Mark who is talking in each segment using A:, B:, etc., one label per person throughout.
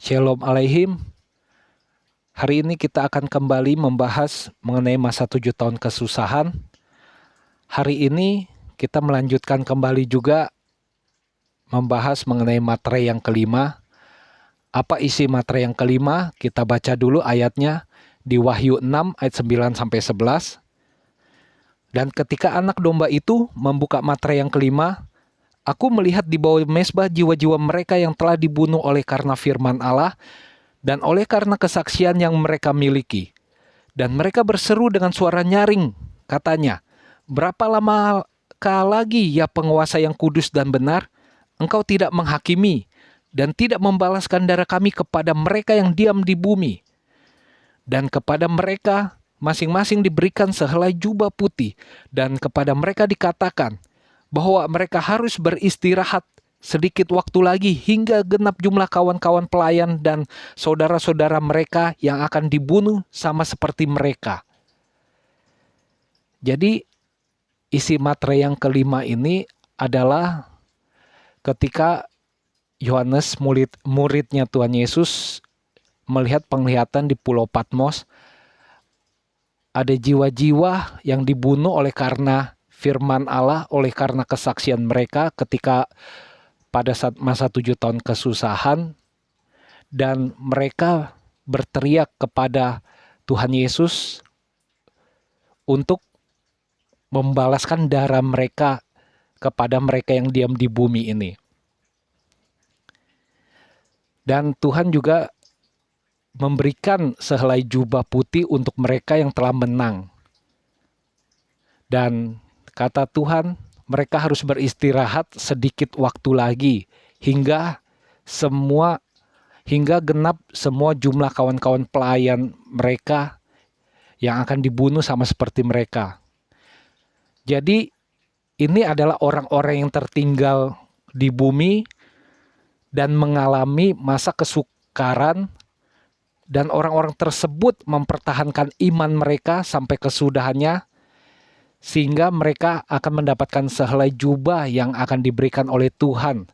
A: Shalom Aleihim. Hari ini kita akan kembali membahas mengenai masa 7 tahun kesusahan. Hari ini kita melanjutkan kembali juga membahas mengenai materai yang kelima. Apa isi materai yang kelima? Kita baca dulu ayatnya di Wahyu 6 ayat 9-11. Dan ketika anak domba itu membuka materai yang kelima, aku melihat di bawah mezbah jiwa-jiwa mereka yang telah dibunuh oleh karena firman Allah dan oleh karena kesaksian yang mereka miliki. Dan mereka berseru dengan suara nyaring, katanya, "Berapa lamakah lagi ya penguasa yang kudus dan benar, engkau tidak menghakimi dan tidak membalaskan darah kami kepada mereka yang diam di bumi?" Dan kepada mereka masing-masing diberikan sehelai jubah putih, dan kepada mereka dikatakan bahwa mereka harus beristirahat sedikit waktu lagi hingga genap jumlah kawan-kawan pelayan dan saudara-saudara mereka yang akan dibunuh sama seperti mereka. Jadi isi materai yang kelima ini adalah ketika Yohanes, muridnya Tuhan Yesus, melihat penglihatan di Pulau Patmos, ada jiwa-jiwa yang dibunuh oleh karena firman Allah, oleh karena kesaksian mereka ketika pada saat masa 7 tahun kesusahan, dan mereka berteriak kepada Tuhan Yesus untuk membalaskan darah mereka kepada mereka yang diam di bumi ini. Dan Tuhan juga memberikan sehelai jubah putih untuk mereka yang telah menang. Dan kata Tuhan, mereka harus beristirahat sedikit waktu lagi hingga genap semua jumlah kawan-kawan pelayan mereka yang akan dibunuh sama seperti mereka. Jadi ini adalah orang-orang yang tertinggal di bumi dan mengalami masa kesukaran, dan orang-orang tersebut mempertahankan iman mereka sampai kesudahannya, sehingga mereka akan mendapatkan sehelai jubah yang akan diberikan oleh Tuhan.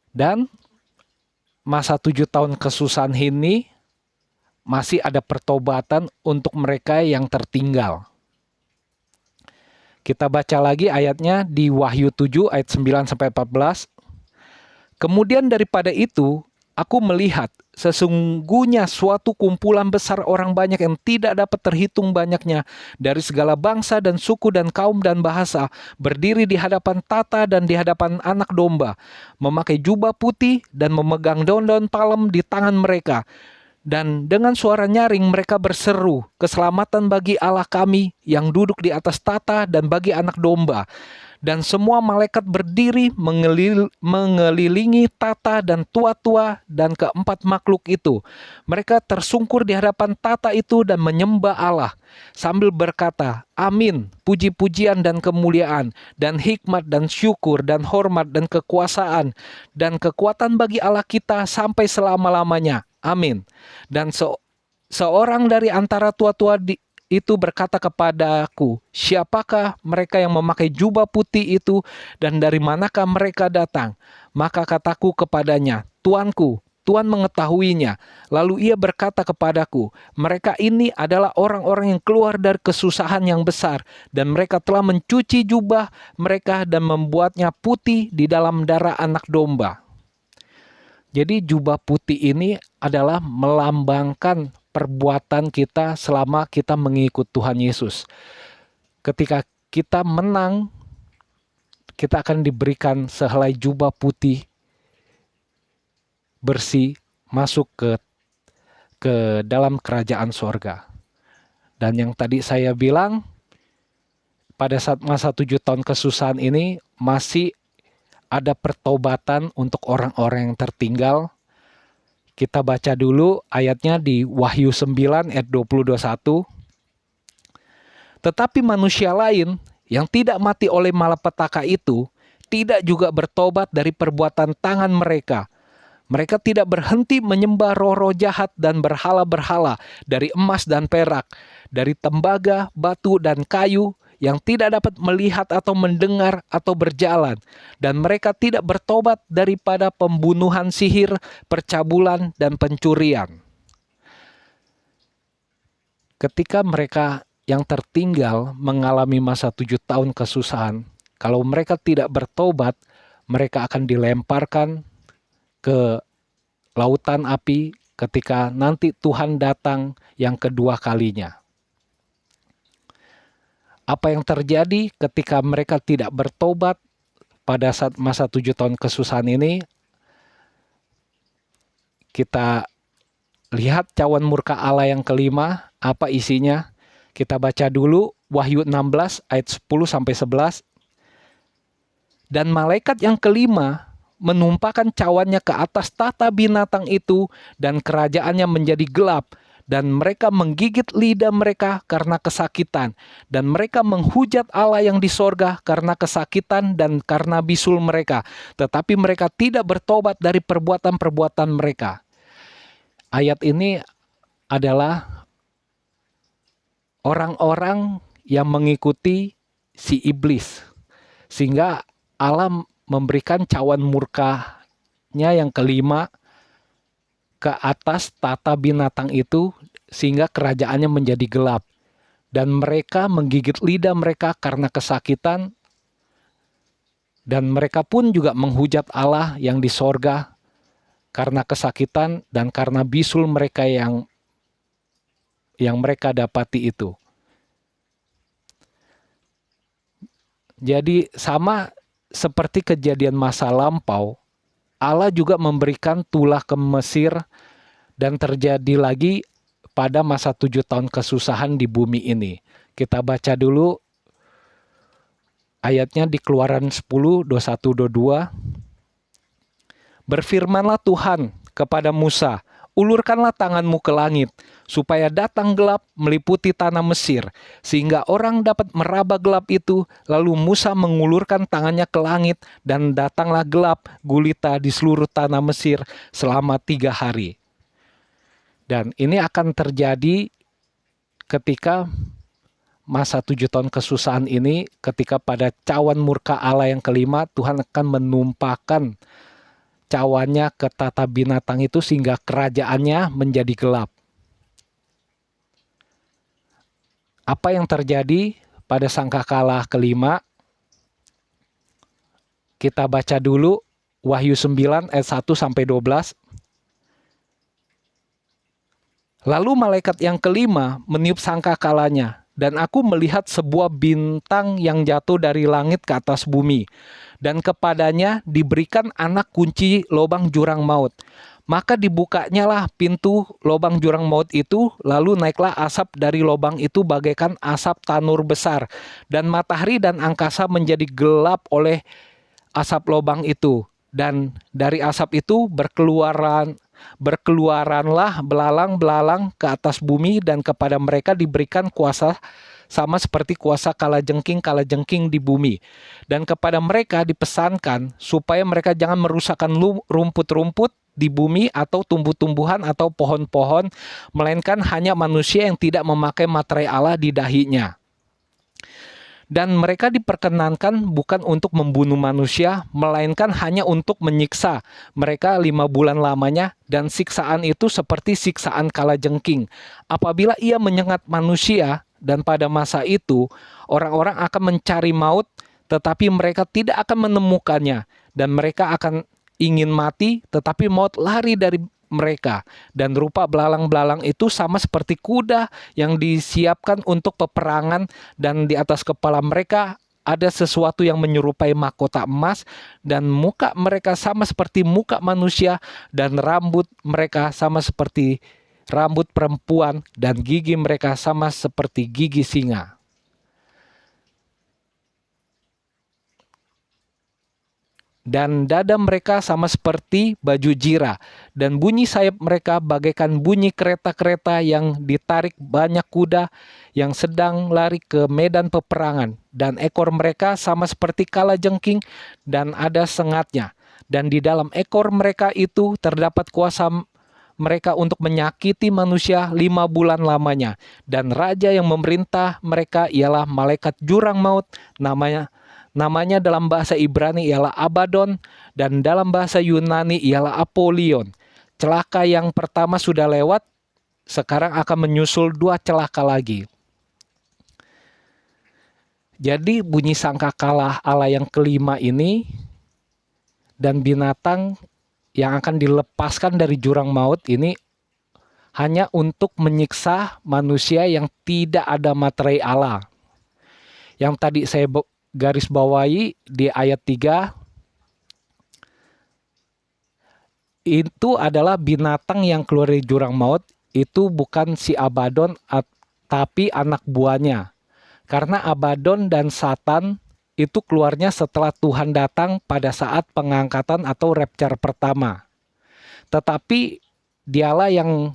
A: Dan masa 7 tahun kesusahan ini masih ada pertobatan untuk mereka yang tertinggal. Kita baca lagi ayatnya di Wahyu 7 ayat 9-14. Kemudian daripada itu, aku melihat sesungguhnya suatu kumpulan besar orang banyak yang tidak dapat terhitung banyaknya dari segala bangsa dan suku dan kaum dan bahasa berdiri di hadapan tata dan di hadapan anak domba, memakai jubah putih dan memegang daun-daun palem di tangan mereka. Dan dengan suara nyaring mereka berseru, "Keselamatan bagi Allah kami yang duduk di atas tata dan bagi anak domba." Dan semua malaikat berdiri mengelilingi tata dan tua-tua dan keempat makhluk itu. Mereka tersungkur di hadapan tata itu dan menyembah Allah sambil berkata, "Amin, puji-pujian dan kemuliaan dan hikmat dan syukur dan hormat dan kekuasaan dan kekuatan bagi Allah kita sampai selama-lamanya. Amin." Dan seorang dari antara tua-tua itu berkata kepadaku, "Siapakah mereka yang memakai jubah putih itu dan dari manakah mereka datang?" Maka kataku kepadanya, "Tuanku, Tuhan mengetahuinya." Lalu ia berkata kepadaku, "Mereka ini adalah orang-orang yang keluar dari kesusahan yang besar, dan mereka telah mencuci jubah mereka dan membuatnya putih di dalam darah anak domba." Jadi jubah putih ini adalah melambangkan perbuatan kita selama kita mengikut Tuhan Yesus. Ketika kita menang, kita akan diberikan sehelai jubah putih bersih masuk ke dalam kerajaan sorga. Dan yang tadi saya bilang, pada saat masa 7 tahun kesusahan ini masih ada pertobatan untuk orang-orang yang tertinggal. Kita baca dulu ayatnya di Wahyu 9 ayat 20-21. Tetapi manusia lain yang tidak mati oleh malapetaka itu tidak juga bertobat dari perbuatan tangan mereka. Mereka tidak berhenti menyembah roh-roh jahat dan berhala-berhala dari emas dan perak, dari tembaga, batu dan kayu yang tidak dapat melihat atau mendengar atau berjalan, dan mereka tidak bertobat daripada pembunuhan, sihir, percabulan, dan pencurian. Ketika mereka yang tertinggal mengalami masa 7 tahun kesusahan, kalau mereka tidak bertobat, mereka akan dilemparkan ke lautan api ketika nanti Tuhan datang yang kedua kalinya. Apa yang terjadi ketika mereka tidak bertobat pada saat masa 7 tahun kesusahan ini? Kita lihat cawan murka Allah yang kelima, apa isinya? Kita baca dulu Wahyu 16 ayat 10-11. Dan malaikat yang kelima menumpahkan cawannya ke atas tahta binatang itu, dan kerajaannya menjadi gelap, dan mereka menggigit lidah mereka karena kesakitan, dan mereka menghujat Allah yang di sorga karena kesakitan dan karena bisul mereka, tetapi mereka tidak bertobat dari perbuatan-perbuatan mereka. Ayat ini adalah orang-orang yang mengikuti si iblis, sehingga Allah memberikan cawan murkanya yang kelima ke atas tahta binatang itu, sehingga kerajaannya menjadi gelap, dan mereka menggigit lidah mereka karena kesakitan, dan mereka pun juga menghujat Allah yang di sorga karena kesakitan dan karena bisul mereka yang mereka dapati itu. Jadi sama seperti kejadian masa lampau, Allah juga memberikan tulah ke Mesir, dan terjadi lagi pada masa 7 tahun kesusahan di bumi ini. Kita baca dulu ayatnya di Keluaran 10, 21-22. Berfirmanlah Tuhan kepada Musa, ulurkanlah tanganmu ke langit, supaya datang gelap meliputi tanah Mesir, sehingga orang dapat meraba gelap itu. Lalu Musa mengulurkan tangannya ke langit, dan datanglah gelap gulita di seluruh tanah Mesir selama 3 hari. Dan ini akan terjadi ketika masa 7 tahun kesusahan ini, ketika pada cawan murka Allah yang kelima, Tuhan akan menumpahkan cawannya ke tahta binatang itu, sehingga kerajaannya menjadi gelap. Apa yang terjadi pada sangkakala kelima? Kita baca dulu Wahyu 9 ayat 1-12. Lalu malaikat yang kelima meniup sangkakalanya, dan aku melihat sebuah bintang yang jatuh dari langit ke atas bumi, dan kepadanya diberikan anak kunci lubang jurang maut. Maka dibukanyalah pintu lubang jurang maut itu, lalu naiklah asap dari lubang itu bagaikan asap tanur besar, dan matahari dan angkasa menjadi gelap oleh asap lubang itu. Dan dari asap itu berkeluaranlah belalang-belalang ke atas bumi, dan kepada mereka diberikan kuasa sama seperti kuasa kalajengking di bumi. Dan kepada mereka dipesankan supaya mereka jangan merusakkan rumput-rumput di bumi atau tumbuh-tumbuhan atau pohon-pohon, melainkan hanya manusia yang tidak memakai materai Allah di dahinya. Dan mereka diperkenankan bukan untuk membunuh manusia, melainkan hanya untuk menyiksa mereka 5 bulan lamanya, dan siksaan itu seperti siksaan kalajengking. Apabila ia menyengat manusia, dan pada masa itu orang-orang akan mencari maut, tetapi mereka tidak akan menemukannya, dan mereka akan ingin mati, tetapi maut lari dari mereka. Dan rupa belalang-belalang itu sama seperti kuda yang disiapkan untuk peperangan, dan di atas kepala mereka ada sesuatu yang menyerupai mahkota emas, dan muka mereka sama seperti muka manusia, dan rambut mereka sama seperti rambut perempuan, dan gigi mereka sama seperti gigi singa. Dan dada mereka sama seperti baju jira, dan bunyi sayap mereka bagaikan bunyi kereta-kereta yang ditarik banyak kuda yang sedang lari ke medan peperangan. Dan ekor mereka sama seperti kalajengking, dan ada sengatnya. Dan di dalam ekor mereka itu terdapat kuasa mereka untuk menyakiti manusia 5 bulan lamanya. Dan raja yang memerintah mereka ialah malaikat jurang maut, namanya dalam bahasa Ibrani ialah Abaddon, dan dalam bahasa Yunani ialah Apollyon. Celaka yang pertama sudah lewat, sekarang akan menyusul 2 celaka lagi. Jadi bunyi sangkakala Allah yang kelima ini dan binatang yang akan dilepaskan dari jurang maut ini hanya untuk menyiksa manusia yang tidak ada materai Allah. Yang tadi saya garis bawahi di ayat 3, itu adalah binatang yang keluar dari jurang maut, itu bukan si Abaddon, tapi anak buahnya. Karena Abaddon dan Satan itu keluarnya setelah Tuhan datang pada saat pengangkatan atau rapture pertama. Tetapi dialah yang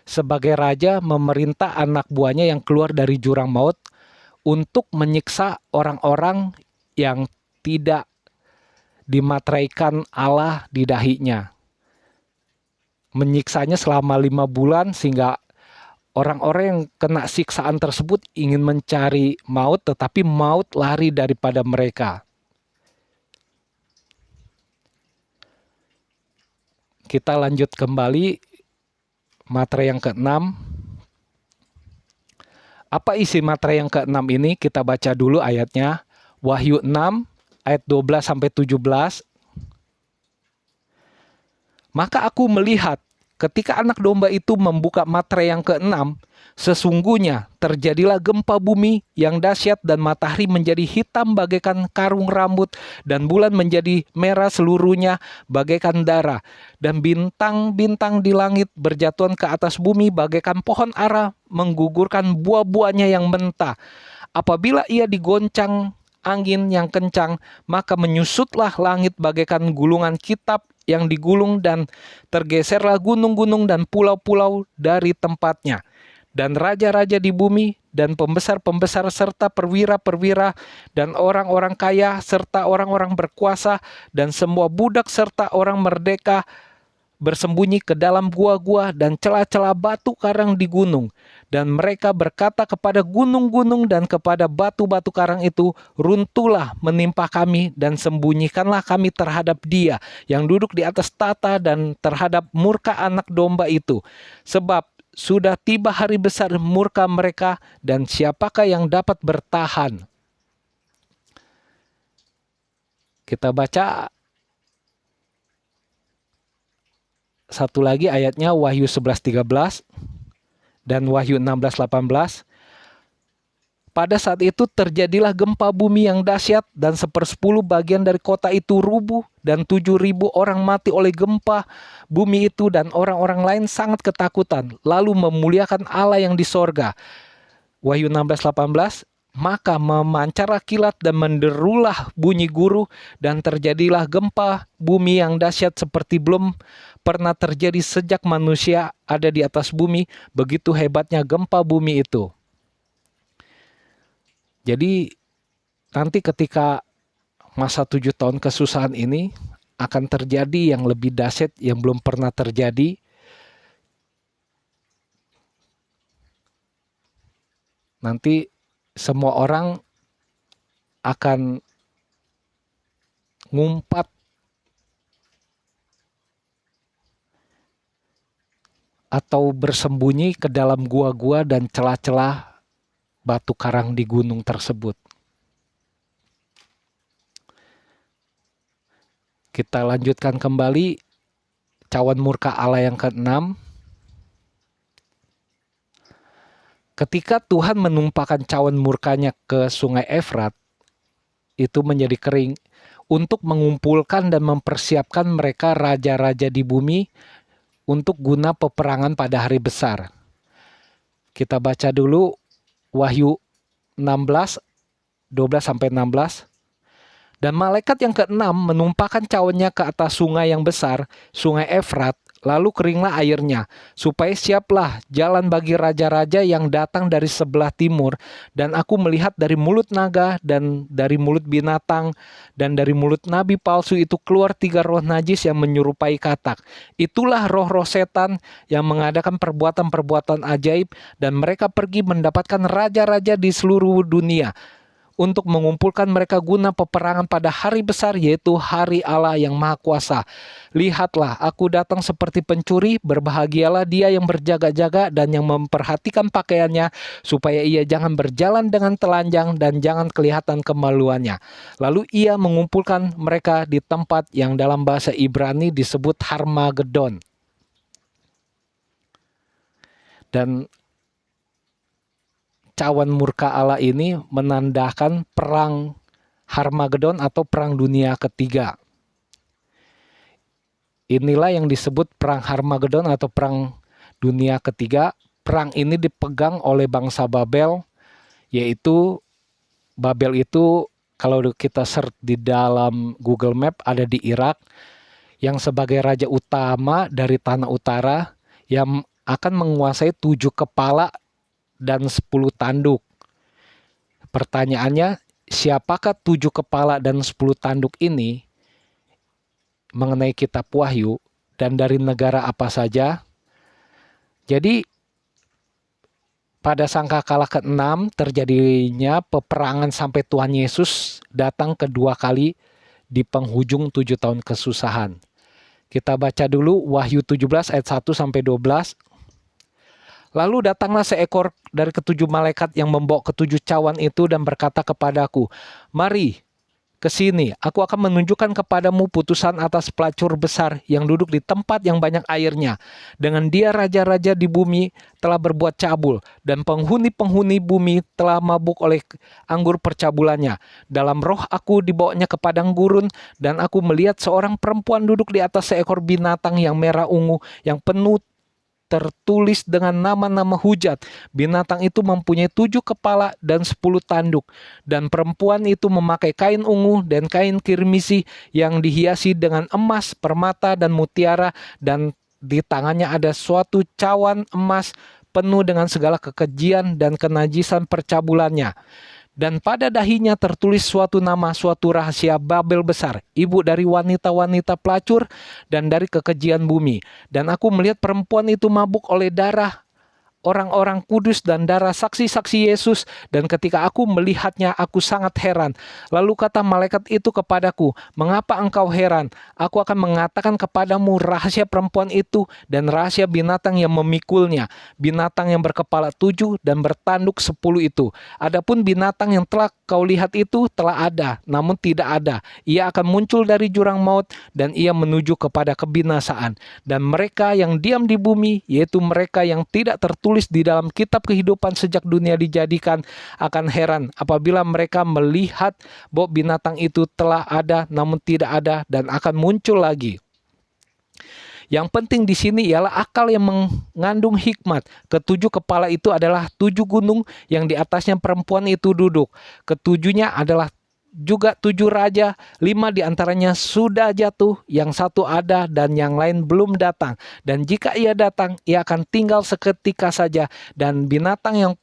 A: sebagai raja memerintah anak buahnya yang keluar dari jurang maut untuk menyiksa orang-orang yang tidak dimateraikan Allah di dahinya. Menyiksanya selama 5 bulan sehingga orang-orang yang kena siksaan tersebut ingin mencari maut, tetapi maut lari daripada mereka. Kita lanjut kembali materi yang ke-6. Apa isi materi yang ke-6 ini? Kita baca dulu ayatnya. Wahyu 6 ayat 12-17. Maka aku melihat ketika anak domba itu membuka materai yang ke-6, sesungguhnya terjadilah gempa bumi yang dahsyat dan matahari menjadi hitam bagaikan karung rambut dan bulan menjadi merah seluruhnya bagaikan darah dan bintang-bintang di langit berjatuhan ke atas bumi bagaikan pohon ara menggugurkan buah-buahnya yang mentah. Apabila ia digoncang angin yang kencang, maka menyusutlah langit bagaikan gulungan kitab yang digulung dan tergeserlah gunung-gunung dan pulau-pulau dari tempatnya. Dan raja-raja di bumi dan pembesar-pembesar serta perwira-perwira dan orang-orang kaya serta orang-orang berkuasa dan semua budak serta orang merdeka bersembunyi ke dalam gua-gua dan celah-celah batu karang di gunung. Dan mereka berkata kepada gunung-gunung dan kepada batu-batu karang itu, runtuhlah menimpa kami dan sembunyikanlah kami terhadap Dia yang duduk di atas tata dan terhadap murka anak domba itu. Sebab sudah tiba hari besar murka mereka, dan siapakah yang dapat bertahan? Kita baca satu lagi ayatnya, Wahyu 11:13 dan Wahyu 16:18. Pada saat itu terjadilah gempa bumi yang dahsyat dan 1/10 bagian dari kota itu rubuh dan 7.000 orang mati oleh gempa bumi itu dan orang-orang lain sangat ketakutan lalu memuliakan Allah yang di sorga. Wahyu 16:18. Maka memancarlah kilat dan menderulah bunyi guru dan terjadilah gempa bumi yang dahsyat seperti belum pernah terjadi sejak manusia ada di atas bumi, begitu hebatnya gempa bumi itu. Jadi nanti ketika masa 7 tahun kesusahan ini akan terjadi yang lebih dahsyat yang belum pernah terjadi. Nanti semua orang akan ngumpat atau bersembunyi ke dalam gua-gua dan celah-celah batu karang di gunung tersebut. Kita lanjutkan kembali cawan murka Allah yang ke-6. Ketika Tuhan menumpahkan cawan murkanya ke sungai Efrat, itu menjadi kering untuk mengumpulkan dan mempersiapkan mereka raja-raja di bumi untuk guna peperangan pada hari besar. Kita baca dulu Wahyu 16, 12-16. Dan malaikat yang ke-6 menumpahkan cawannya ke atas sungai yang besar, sungai Efrat, lalu keringlah airnya, supaya siaplah jalan bagi raja-raja yang datang dari sebelah timur. Dan aku melihat dari mulut naga, dan dari mulut binatang, dan dari mulut nabi palsu itu keluar 3 roh najis yang menyerupai katak. Itulah roh-roh setan yang mengadakan perbuatan-perbuatan ajaib, dan mereka pergi mendapatkan raja-raja di seluruh dunia, untuk mengumpulkan mereka guna peperangan pada hari besar, yaitu hari Allah yang Maha Kuasa. Lihatlah, aku datang seperti pencuri, berbahagialah dia yang berjaga-jaga dan yang memperhatikan pakaiannya, supaya ia jangan berjalan dengan telanjang dan jangan kelihatan kemaluannya. Lalu ia mengumpulkan mereka di tempat yang dalam bahasa Ibrani disebut Harmagedon. Dan cawan murka Allah ini menandakan perang Harmagedon atau perang dunia ketiga. Inilah yang disebut perang Harmagedon atau perang dunia ketiga. Perang ini dipegang oleh bangsa Babel, yaitu Babel itu kalau kita search di dalam Google Map ada di Irak, yang sebagai raja utama dari tanah utara yang akan menguasai 7 kepala dan 10 tanduk. Pertanyaannya, siapakah 7 kepala dan 10 tanduk ini mengenai kitab Wahyu, dan dari negara apa saja? Jadi pada sangkakala ke-6 terjadinya peperangan sampai Tuhan Yesus datang kedua kali di penghujung 7 tahun kesusahan. Kita baca dulu Wahyu 17 ayat 1 sampai 12. Lalu datanglah seekor dari ketujuh malaikat yang membawa ketujuh cawan itu dan berkata kepadaku, "Mari ke sini, aku akan menunjukkan kepadamu putusan atas pelacur besar yang duduk di tempat yang banyak airnya. Dengan dia raja-raja di bumi telah berbuat cabul, dan penghuni-penghuni bumi telah mabuk oleh anggur percabulannya. Dalam roh aku dibawanya ke padang gurun, dan aku melihat seorang perempuan duduk di atas seekor binatang yang merah ungu, yang penuh tertulis dengan nama-nama hujat. Binatang itu mempunyai 7 kepala dan 10 tanduk. Dan perempuan itu memakai kain ungu dan kain kirmisi yang dihiasi dengan emas, permata, dan mutiara. Dan di tangannya ada suatu cawan emas penuh dengan segala kekejian dan kenajisan percabulannya. Dan pada dahinya tertulis suatu nama, suatu rahasia Babel besar, ibu dari wanita-wanita pelacur dan dari kekejian bumi. Dan aku melihat perempuan itu mabuk oleh darah orang-orang kudus dan darah saksi-saksi Yesus. Dan ketika aku melihatnya, aku sangat heran. Lalu kata malaikat itu kepadaku, "Mengapa engkau heran? Aku akan mengatakan kepadamu rahasia perempuan itu dan rahasia binatang yang memikulnya, binatang yang berkepala 7 dan bertanduk 10 itu. Adapun binatang yang telah kau lihat itu telah ada, namun tidak ada. Ia akan muncul dari jurang maut dan ia menuju kepada kebinasaan. Dan mereka yang diam di bumi, yaitu mereka yang tidak tertulis di dalam kitab kehidupan sejak dunia dijadikan, akan heran apabila mereka melihat bahwa binatang itu telah ada namun tidak ada dan akan muncul lagi." Yang penting di sini ialah akal yang mengandung hikmat. Ketujuh kepala itu adalah 7 gunung yang di atasnya perempuan itu duduk. Ketujuhnya adalah juga 7 raja, 5 diantaranya sudah jatuh, yang satu ada dan yang lain belum datang. Dan jika ia datang, ia akan tinggal seketika saja. Dan binatang yang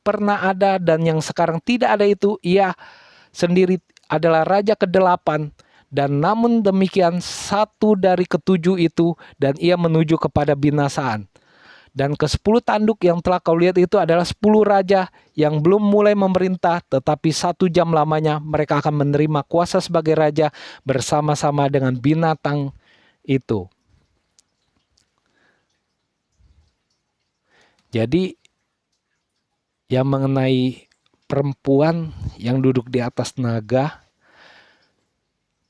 A: pernah ada dan yang sekarang tidak ada itu, ia sendiri adalah raja ke-8. Dan namun demikian, satu dari ketujuh itu, dan ia menuju kepada binasaan. Dan ke-10 tanduk yang telah kau lihat itu adalah 10 raja yang belum mulai memerintah, tetapi 1 jam lamanya mereka akan menerima kuasa sebagai raja bersama-sama dengan binatang itu. Jadi yang mengenai perempuan yang duduk di atas naga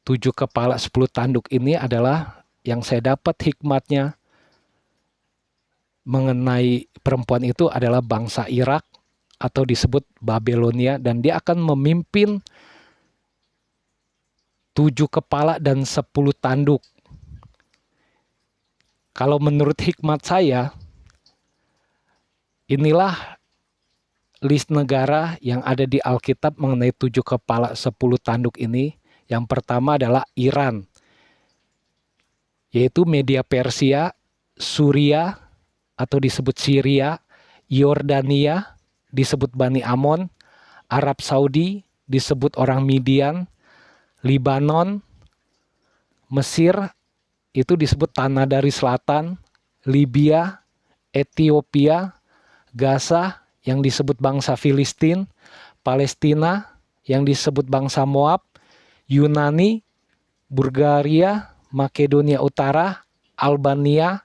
A: 7 kepala 10 tanduk ini adalah yang saya dapat hikmatnya mengenai perempuan itu adalah bangsa Irak atau disebut Babelonia, dan dia akan memimpin 7 kepala dan 10 tanduk. Kalau menurut hikmat saya, inilah list negara yang ada di Alkitab mengenai 7 kepala 10 tanduk ini. Yang pertama adalah Iran, yaitu Media Persia Suria atau disebut Syria, Yordania disebut Bani Amon, Arab Saudi disebut orang Midian, Libanon, Mesir itu disebut tanah dari selatan, Libya, Ethiopia, Gaza yang disebut bangsa Filistin, Palestina yang disebut bangsa Moab, Yunani, Bulgaria, Makedonia Utara, Albania,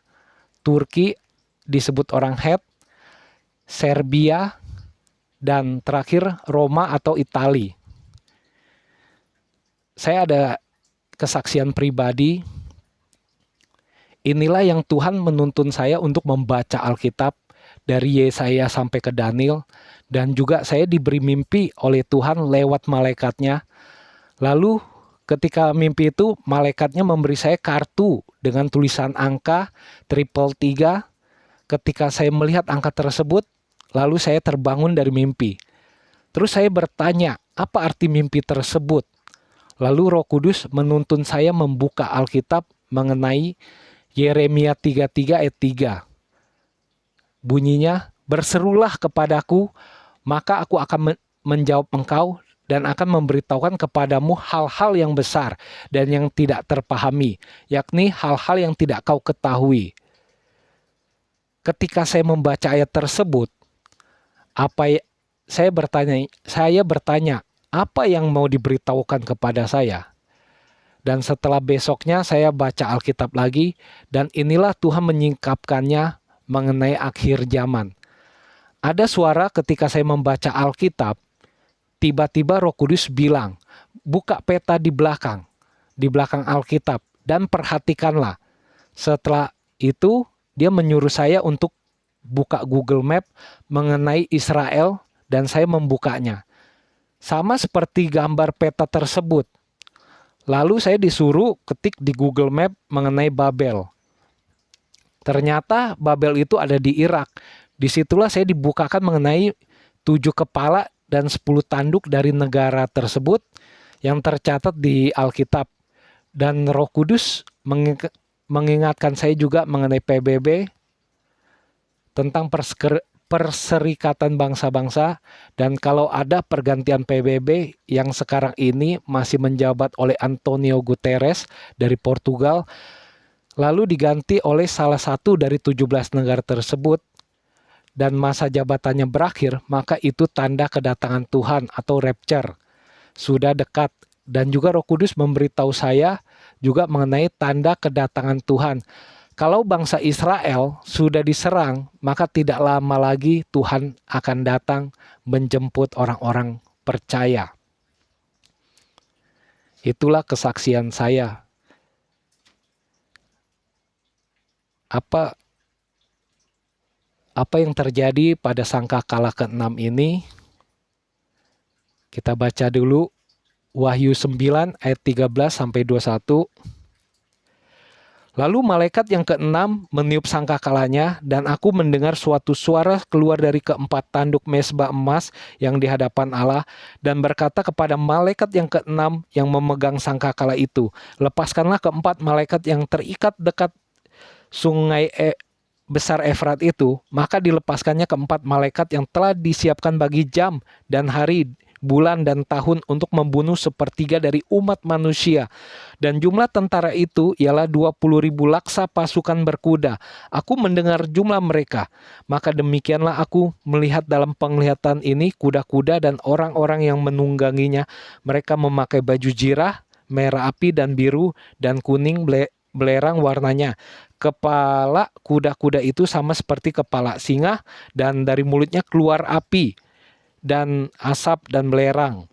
A: Turki disebut orang Het, Serbia, dan terakhir Roma atau Itali. Saya ada kesaksian pribadi. Inilah yang Tuhan menuntun saya untuk membaca Alkitab dari Yesaya sampai ke Daniel, dan juga saya diberi mimpi oleh Tuhan lewat malaikatnya. Lalu ketika mimpi itu, malaikatnya memberi saya kartu dengan tulisan angka 333. Ketika saya melihat angka tersebut, lalu saya terbangun dari mimpi. Terus saya bertanya, apa arti mimpi tersebut? Lalu Roh Kudus menuntun saya membuka Alkitab mengenai Yeremia 33 ayat 3. Bunyinya, berserulah kepadaku, maka aku akan menjawab engkau dan akan memberitahukan kepadamu hal-hal yang besar dan yang tidak terpahami, yakni hal-hal yang tidak kau ketahui. Ketika saya membaca ayat tersebut, saya bertanya, apa yang mau diberitahukan kepada saya? Dan setelah besoknya saya baca Alkitab lagi, dan inilah Tuhan menyingkapkannya mengenai akhir zaman. Ada suara ketika saya membaca Alkitab, tiba-tiba Roh Kudus bilang, buka peta di belakang Alkitab, dan perhatikanlah. Setelah itu, dia menyuruh saya untuk buka Google Map mengenai Israel, dan saya membukanya. Sama seperti gambar peta tersebut. Lalu saya disuruh ketik di Google Map mengenai Babel. Ternyata Babel itu ada di Irak. Disitulah saya dibukakan mengenai 7 kepala dan 10 tanduk dari negara tersebut yang tercatat di Alkitab. Dan Roh Kudus mengingatkan saya juga mengenai PBB, tentang Perserikatan Bangsa-Bangsa, dan kalau ada pergantian PBB yang sekarang ini masih menjabat oleh Antonio Guterres dari Portugal, lalu diganti oleh salah satu dari 17 negara tersebut, dan masa jabatannya berakhir, maka itu tanda kedatangan Tuhan atau rapture sudah dekat. Dan juga Roh Kudus memberitahu saya juga mengenai tanda kedatangan Tuhan. Kalau bangsa Israel sudah diserang, maka tidak lama lagi Tuhan akan datang menjemput orang-orang percaya. Itulah kesaksian saya. Apa yang terjadi pada sangkakala ke-6 ini? Kita baca dulu Wahyu 9 ayat 13 sampai 21. Lalu malaikat yang ke-6 meniup sangkakalanya, dan aku mendengar suatu suara keluar dari keempat tanduk mezbah emas yang di hadapan Allah, dan berkata kepada malaikat yang ke-6 yang memegang sangkakala itu, lepaskanlah keempat malaikat yang terikat dekat sungai besar Efrat itu. Maka dilepaskannya keempat malaikat yang telah disiapkan bagi jam dan hari, bulan dan tahun untuk membunuh sepertiga dari umat manusia. Dan jumlah tentara itu ialah 20.000 laksa pasukan berkuda. Aku mendengar jumlah mereka. Maka demikianlah aku melihat dalam penglihatan ini kuda-kuda dan orang-orang yang menungganginya. Mereka memakai baju jirah, merah api dan biru dan kuning belerang warnanya. Kepala kuda-kuda itu sama seperti kepala singa, dan dari mulutnya keluar api dan asap dan belerang.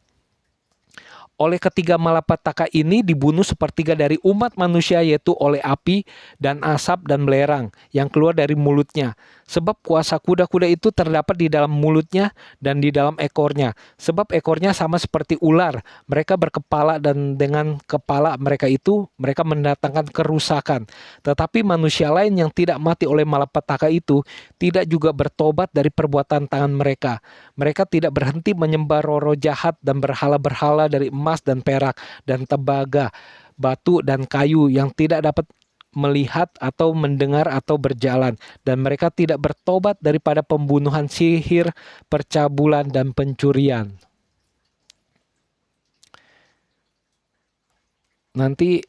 A: Oleh ketiga malapetaka ini dibunuh sepertiga dari umat manusia, yaitu oleh api dan asap dan belerang yang keluar dari mulutnya. Sebab kuasa kuda-kuda itu terdapat di dalam mulutnya dan di dalam ekornya. Sebab ekornya sama seperti ular. Mereka berkepala, dan dengan kepala mereka itu mereka mendatangkan kerusakan. Tetapi manusia lain yang tidak mati oleh malapetaka itu tidak juga bertobat dari perbuatan tangan mereka. Mereka tidak berhenti menyembah roh-roh jahat dan berhala-berhala dari emas dan perak dan tembaga, batu dan kayu yang tidak dapat melihat atau mendengar atau berjalan, dan mereka tidak bertobat daripada pembunuhan, sihir, percabulan, dan pencurian. Nanti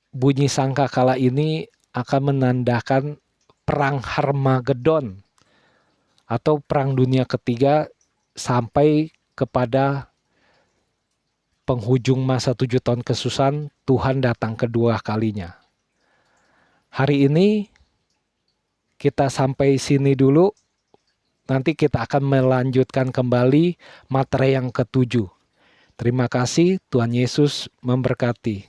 A: bunyi sangkakala ini akan menandakan perang Harmagedon atau perang dunia ketiga sampai kepada penghujung masa 7 tahun kesusahan. Tuhan datang kedua kalinya. Hari ini kita sampai sini dulu. Nanti kita akan melanjutkan kembali materi yang ketujuh. Terima kasih, Tuhan Yesus memberkati.